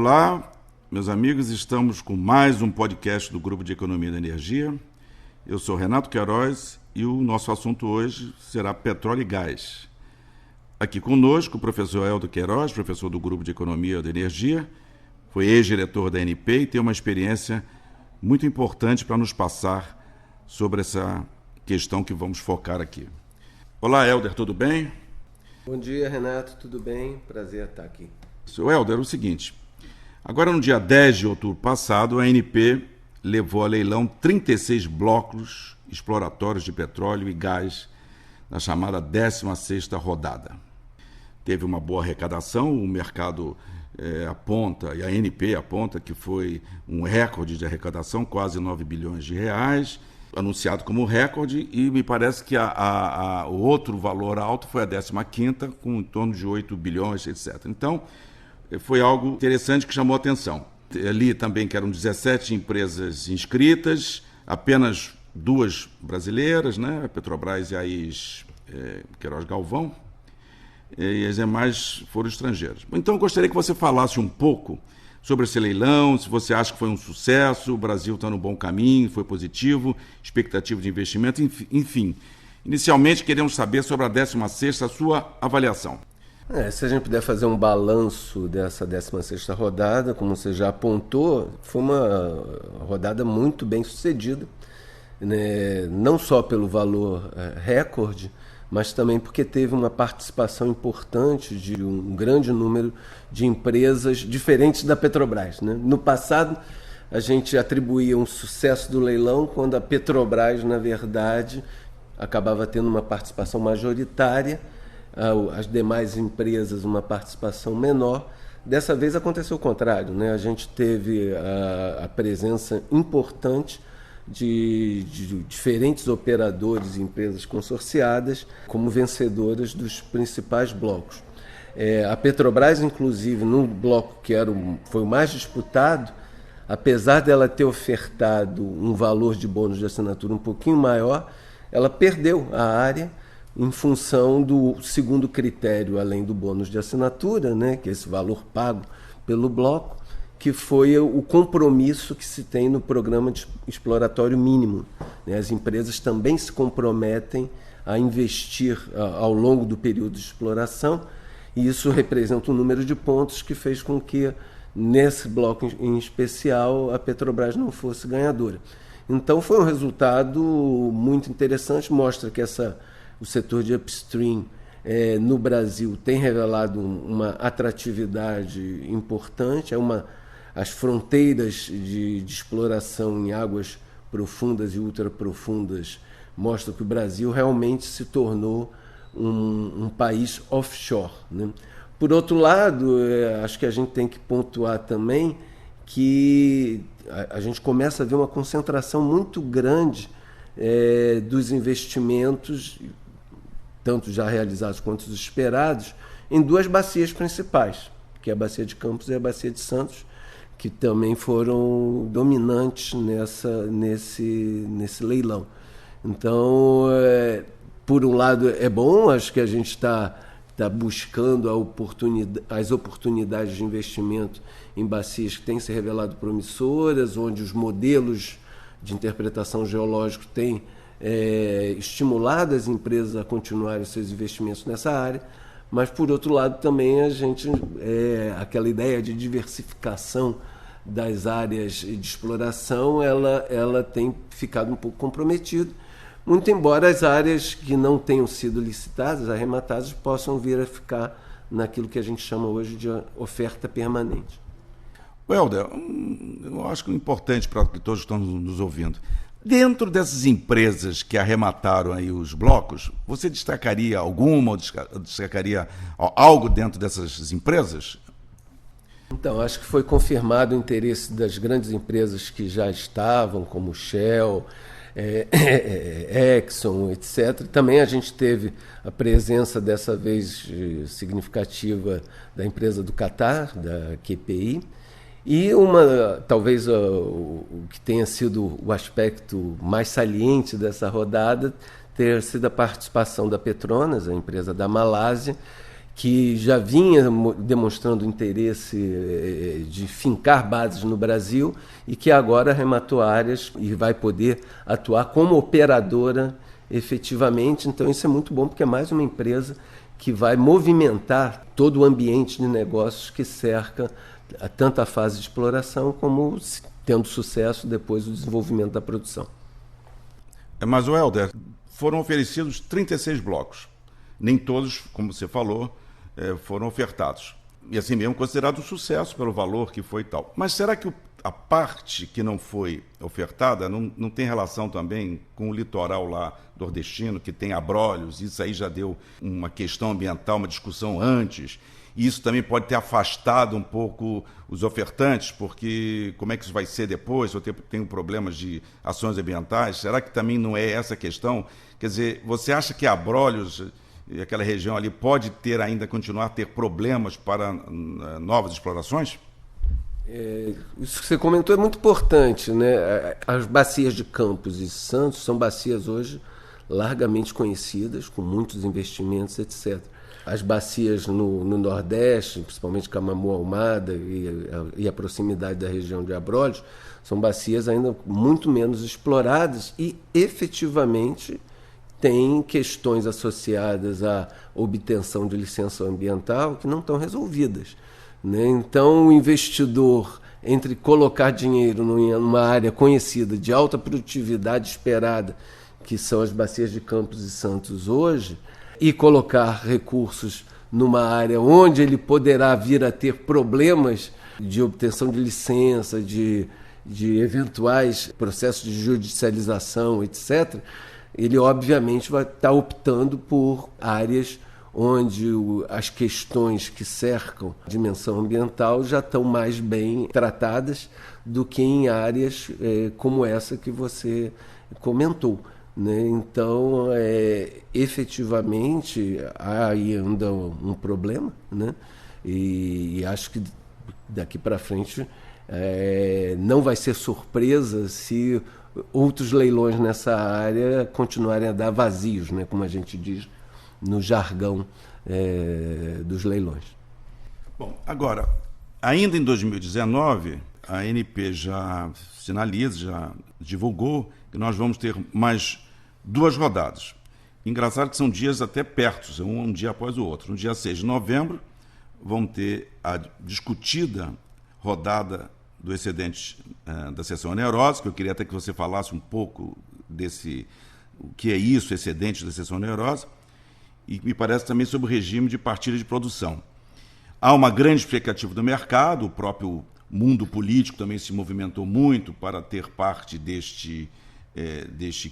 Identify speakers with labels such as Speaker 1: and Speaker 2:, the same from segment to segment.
Speaker 1: Olá, meus amigos, estamos com mais um podcast do Grupo de Economia da Energia. Eu sou Renato Queiroz e o nosso assunto hoje será petróleo e gás. Aqui conosco o professor Helder Queiroz, professor do Grupo de Economia da Energia, foi ex-diretor da ANP e tem uma experiência muito importante para nos passar sobre essa questão que vamos focar aqui. Olá, Helder, tudo bem?
Speaker 2: Bom dia, Renato, tudo bem? Prazer estar aqui.
Speaker 1: Seu Helder, é o seguinte, agora no dia 10 de outubro passado, a ANP levou a leilão 36 blocos exploratórios de petróleo e gás na chamada 16ª rodada. Teve uma boa arrecadação, o mercado aponta, e a ANP aponta que foi um recorde de arrecadação, quase 9 bilhões de reais, anunciado como recorde, e me parece que o outro valor alto foi a 15ª, com em torno de 8 bilhões, etc. Então, foi algo interessante que chamou a atenção. Ali também que eram 17 empresas inscritas, apenas 2 brasileiras, né? A Petrobras e a Queiroz Galvão, e as demais foram estrangeiras. Então, eu gostaria que você falasse um pouco sobre esse leilão, se você acha que foi um sucesso, o Brasil está no bom caminho, foi positivo, expectativa de investimento, enfim. Inicialmente, queremos saber sobre a 16ª, a sua avaliação.
Speaker 2: Se a gente puder fazer um balanço dessa 16ª rodada, como você já apontou, foi uma rodada muito bem sucedida, né? Não só pelo valor recorde, mas também porque teve uma participação importante de um grande número de empresas diferentes da Petrobras, né? No passado, a gente atribuía um sucesso do leilão quando a Petrobras, na verdade, acabava tendo uma participação majoritária, as demais empresas uma participação menor. Dessa vez aconteceu o contrário, né? A gente teve a presença importante de diferentes operadores e empresas consorciadas como vencedoras dos principais blocos. A Petrobras, inclusive, no bloco que foi o mais disputado, apesar dela ter ofertado um valor de bônus de assinatura um pouquinho maior, ela perdeu a área em função do segundo critério, além do bônus de assinatura, né, que é esse valor pago pelo bloco, que foi o compromisso que se tem no programa de exploratório mínimo. As empresas também se comprometem a investir ao longo do período de exploração, e isso representa um número de pontos que fez com que, nesse bloco em especial, a Petrobras não fosse ganhadora. Então foi um resultado muito interessante, mostra que o setor de upstream no Brasil tem revelado uma atratividade importante, as fronteiras de exploração em águas profundas e ultraprofundas mostram que o Brasil realmente se tornou um país offshore, né? Por outro lado, acho que a gente tem que pontuar também que a gente começa a ver uma concentração muito grande dos investimentos, tanto já realizados quanto os esperados, em 2 bacias principais, que é a Bacia de Campos e a Bacia de Santos, que também foram dominantes nesse leilão. Então, por um lado é bom, acho que a gente está buscando as oportunidades de investimento em bacias que têm se revelado promissoras, onde os modelos de interpretação geológica têm estimulado as empresas a continuarem seus investimentos nessa área, mas, por outro lado, também aquela ideia de diversificação das áreas de exploração, ela tem ficado um pouco comprometida, muito embora as áreas que não tenham sido licitadas, arrematadas, possam vir a ficar naquilo que a gente chama hoje de oferta permanente.
Speaker 1: Helder, eu acho que é importante para todos que estão nos ouvindo. Dentro dessas empresas que arremataram aí os blocos, você destacaria alguma ou destacaria algo dentro dessas empresas?
Speaker 2: Então, acho que foi confirmado o interesse das grandes empresas que já estavam, como Shell, Exxon, etc. Também a gente teve a presença, dessa vez significativa, da empresa do Catar, da QPI, e talvez o que tenha sido o aspecto mais saliente dessa rodada ter sido a participação da Petronas, a empresa da Malásia, que já vinha demonstrando interesse de fincar bases no Brasil e que agora a Rematoárias vai poder atuar como operadora efetivamente. Então isso é muito bom, porque é mais uma empresa que vai movimentar todo o ambiente de negócios que cerca tanto a fase de exploração como, tendo sucesso, depois o desenvolvimento da produção.
Speaker 1: Mas, Helder, foram oferecidos 36 blocos. Nem todos, como você falou, foram ofertados. E assim mesmo considerado um sucesso pelo valor que foi e tal. Mas será que a parte que não foi ofertada não tem relação também com o litoral lá nordestino, que tem abrolhos? Isso aí já deu uma questão ambiental, uma discussão antes. E isso também pode ter afastado um pouco os ofertantes, porque como é que isso vai ser depois? Se eu tenho problemas de ações ambientais, será que também não é essa a questão? Quer dizer, você acha que Abrolhos e aquela região ali pode ter ainda, continuar a ter problemas para novas explorações?
Speaker 2: Isso que você comentou é muito importante, né? As bacias de Campos e Santos são bacias hoje largamente conhecidas, com muitos investimentos, etc. As bacias no Nordeste, principalmente Camamu, Almada e a proximidade da região de Abrolhos, são bacias ainda muito menos exploradas e, efetivamente, tem questões associadas à obtenção de licença ambiental que não estão resolvidas, né? Então, o investidor, entre colocar dinheiro numa área conhecida de alta produtividade esperada, que são as bacias de Campos e Santos hoje, e colocar recursos numa área onde ele poderá vir a ter problemas de obtenção de licença, de eventuais processos de judicialização, etc., ele obviamente vai estar optando por áreas onde as questões que cercam a dimensão ambiental já estão mais bem tratadas do que em áreas como essa que você comentou, né? Então, efetivamente, há aí ainda um problema, né? E acho que daqui para frente não vai ser surpresa se outros leilões nessa área continuarem a dar vazios, né? Como a gente diz no jargão dos leilões.
Speaker 1: Bom, agora, ainda em 2019, a ANP já sinaliza, já divulgou que nós vamos ter mais 2 rodadas. Engraçado que são dias até perto, um dia após o outro. No dia 6 de novembro, vão ter a discutida rodada do excedente da cessão onerosa, que eu queria até que você falasse um pouco o que é isso, excedente da cessão onerosa, e me parece também sobre o regime de partilha de produção. Há uma grande expectativa do mercado, o próprio mundo político também se movimentou muito para ter parte deste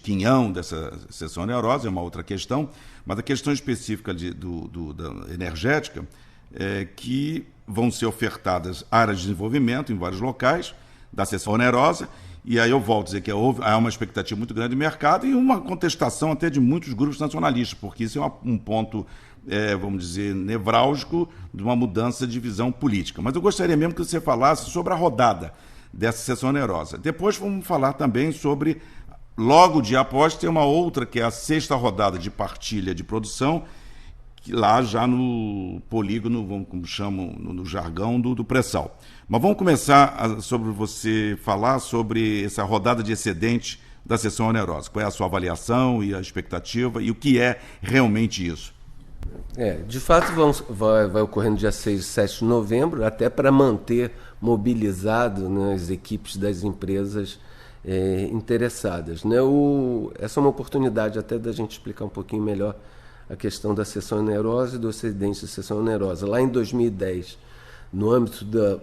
Speaker 1: quinhão, dessa cessão onerosa, é uma outra questão, mas a questão específica da energética é que vão ser ofertadas áreas de desenvolvimento em vários locais da cessão onerosa, e aí eu volto a dizer que há uma expectativa muito grande do mercado e uma contestação até de muitos grupos nacionalistas, porque isso é um ponto, vamos dizer, nevrálgico de uma mudança de visão política. Mas eu gostaria mesmo que você falasse sobre a rodada dessa cessão onerosa. Depois vamos falar também sobre, logo o dia após, tem uma outra, que é a 6ª rodada de partilha de produção, que lá já no polígono, como chamam no jargão, do pré-sal. Mas vamos começar sobre você falar sobre essa rodada de excedente da cessão onerosa. Qual é a sua avaliação e a expectativa e o que é realmente isso?
Speaker 2: De fato, vai ocorrer no dia 6 e 7 de novembro, até para manter mobilizado, né, as equipes das empresas interessadas, né? Essa é uma oportunidade até da gente explicar um pouquinho melhor a questão da cessão onerosa e do excedente da cessão onerosa. Lá em 2010, no âmbito da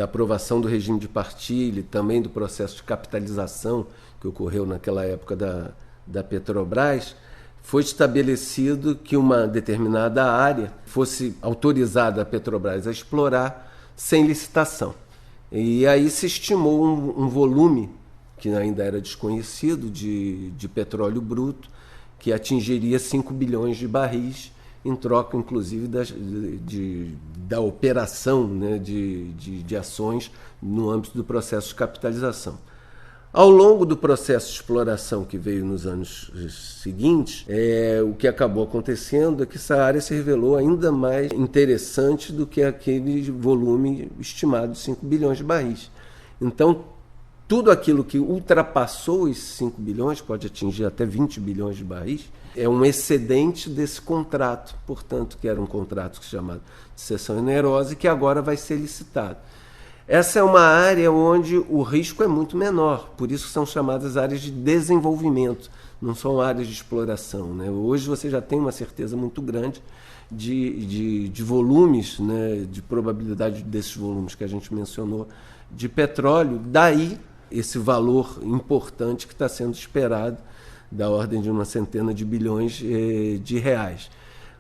Speaker 2: aprovação do regime de partilha e também do processo de capitalização que ocorreu naquela época da Petrobras, foi estabelecido que uma determinada área fosse autorizada a Petrobras a explorar sem licitação. E aí se estimou um volume, que ainda era desconhecido, de petróleo bruto, que atingiria 5 bilhões de barris, em troca, inclusive, da operação, né, de ações no âmbito do processo de capitalização. Ao longo do processo de exploração que veio nos anos seguintes, o que acabou acontecendo é que essa área se revelou ainda mais interessante do que aquele volume estimado de 5 bilhões de barris. Então, tudo aquilo que ultrapassou esses 5 bilhões, pode atingir até 20 bilhões de barris, é um excedente desse contrato, portanto, que era um contrato chamado de cessão onerosa e que agora vai ser licitado. Essa é uma área onde o risco é muito menor, por isso são chamadas áreas de desenvolvimento, não são áreas de exploração, né? Hoje você já tem uma certeza muito grande de volumes, né, de probabilidade desses volumes que a gente mencionou de petróleo, daí esse valor importante que está sendo esperado, da ordem de uma centena de bilhões de reais.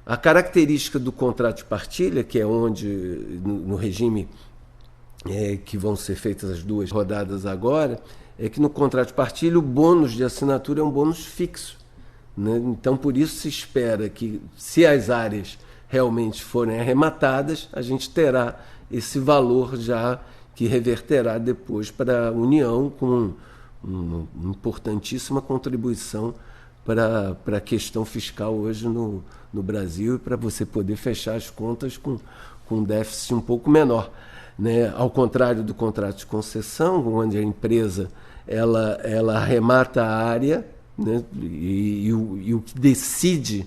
Speaker 2: A característica do contrato de partilha, que é onde, no regime que vão ser feitas as 2 rodadas agora, é que no contrato de partilha o bônus de assinatura é um bônus fixo, né? Então, por isso se espera que, se as áreas realmente forem arrematadas, a gente terá esse valor já que reverterá depois para a União com uma importantíssima contribuição para a questão fiscal hoje no Brasil e para você poder fechar as contas com um déficit um pouco menor, né? Ao contrário do contrato de concessão, onde a empresa ela arremata a área, né? E o que decide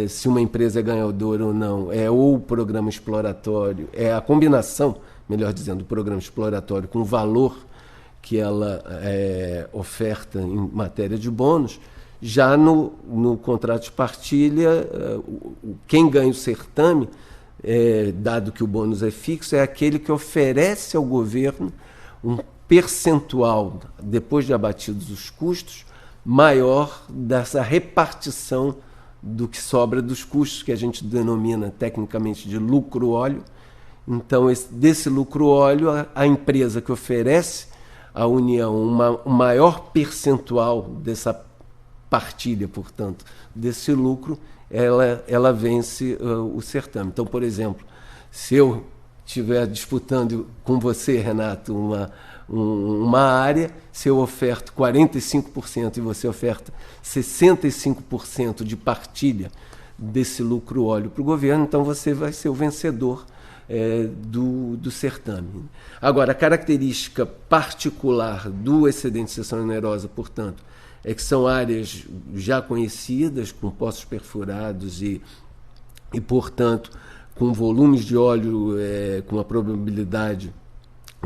Speaker 2: se uma empresa é ganhadora ou não é ou o programa exploratório, é a combinação, melhor dizendo, do programa exploratório com o valor que ela oferta em matéria de bônus. Já no contrato de partilha, quem ganha o certame, dado que o bônus é fixo, é aquele que oferece ao governo um percentual, depois de abatidos os custos, maior dessa repartição do que sobra dos custos, que a gente denomina tecnicamente de lucro-óleo. Então, desse lucro-óleo, a empresa que oferece à União um maior percentual dessa partilha, portanto, desse lucro, ela vence o certame. Então, por exemplo, se eu estiver disputando com você, Renato, uma área, se eu oferto 45% e você oferta 65% de partilha desse lucro-óleo para o governo, então você vai ser o vencedor do certame. Agora, a característica particular do excedente de cessão onerosa, portanto, é que são áreas já conhecidas, com poços perfurados e portanto, com volumes de óleo com uma probabilidade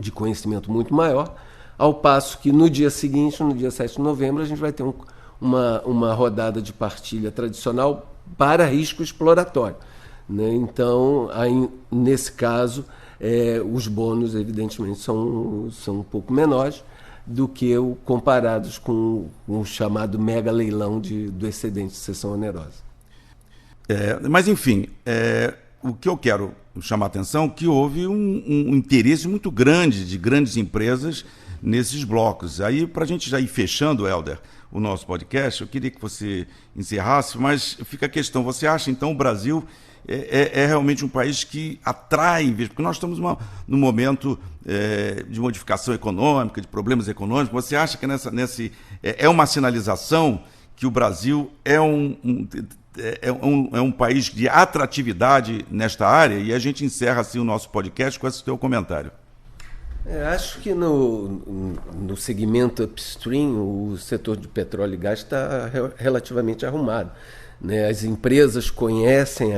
Speaker 2: de conhecimento muito maior, ao passo que no dia seguinte, no dia 7 de novembro, a gente vai ter uma rodada de partilha tradicional para risco exploratório, né? Então, aí, nesse caso, os bônus, evidentemente, são um pouco menores do que comparados com o chamado mega leilão do excedente de cessão onerosa.
Speaker 1: Mas, enfim, o que eu quero chamar a atenção é que houve um interesse muito grande de grandes empresas nesses blocos. Aí, para a gente já ir fechando, Helder, o nosso podcast, eu queria que você encerrasse, mas fica a questão, você acha, então, o Brasil é realmente um país que atrai, porque nós estamos num momento de modificação econômica, de problemas econômicos. Você acha que é uma sinalização que o Brasil é um país de atratividade nesta área? E a gente encerra assim o nosso podcast com esse teu comentário.
Speaker 2: Acho que no segmento upstream, o setor de petróleo e gás está relativamente arrumado, né? As empresas conhecem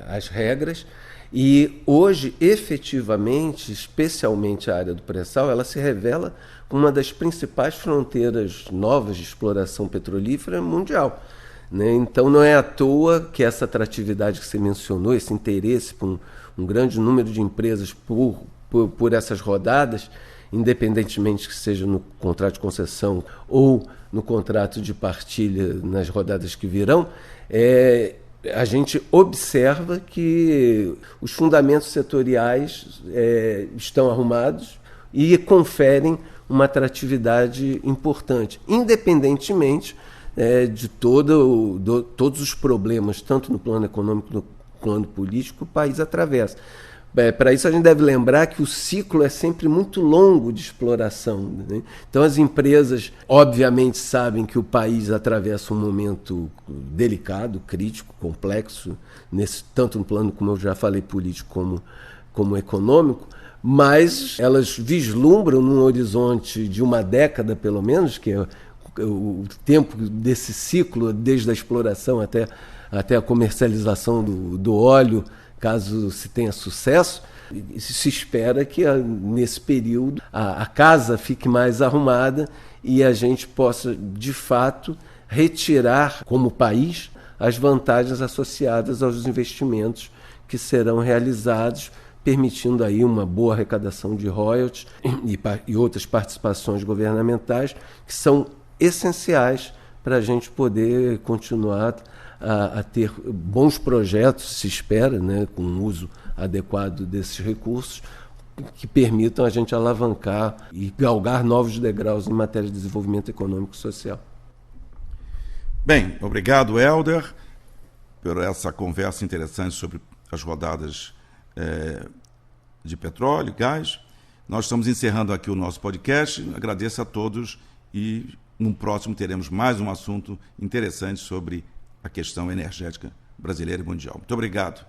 Speaker 2: as regras e hoje, efetivamente, especialmente a área do pré-sal, ela se revela como uma das principais fronteiras novas de exploração petrolífera mundial, né? Então não é à toa que essa atratividade que você mencionou, esse interesse por um grande número de empresas por essas rodadas, independentemente que seja no contrato de concessão ou no contrato de partilha nas rodadas que virão, a gente observa que os fundamentos setoriais estão arrumados e conferem uma atratividade importante, independentemente de todos os problemas, tanto no plano econômico como no plano político, que o país atravessa. Para isso a gente deve lembrar que o ciclo é sempre muito longo de exploração, né? Então as empresas obviamente sabem que o país atravessa um momento delicado, crítico, complexo, tanto no plano, como eu já falei, político como econômico, mas elas vislumbram num horizonte de uma década pelo menos, que é o tempo desse ciclo, desde a exploração até a comercialização do óleo, caso se tenha sucesso. Se espera que nesse período a casa fique mais arrumada e a gente possa, de fato, retirar como país as vantagens associadas aos investimentos que serão realizados, permitindo aí uma boa arrecadação de royalties e outras participações governamentais que são essenciais para a gente poder continuar a ter bons projetos, se espera, né, com o uso adequado desses recursos, que permitam a gente alavancar e galgar novos degraus em matéria de desenvolvimento econômico e social.
Speaker 1: Bem, obrigado, Helder, por essa conversa interessante sobre as rodadas de petróleo e gás. Nós estamos encerrando aqui o nosso podcast. Agradeço a todos e no próximo teremos mais um assunto interessante sobre a questão energética brasileira e mundial. Muito obrigado.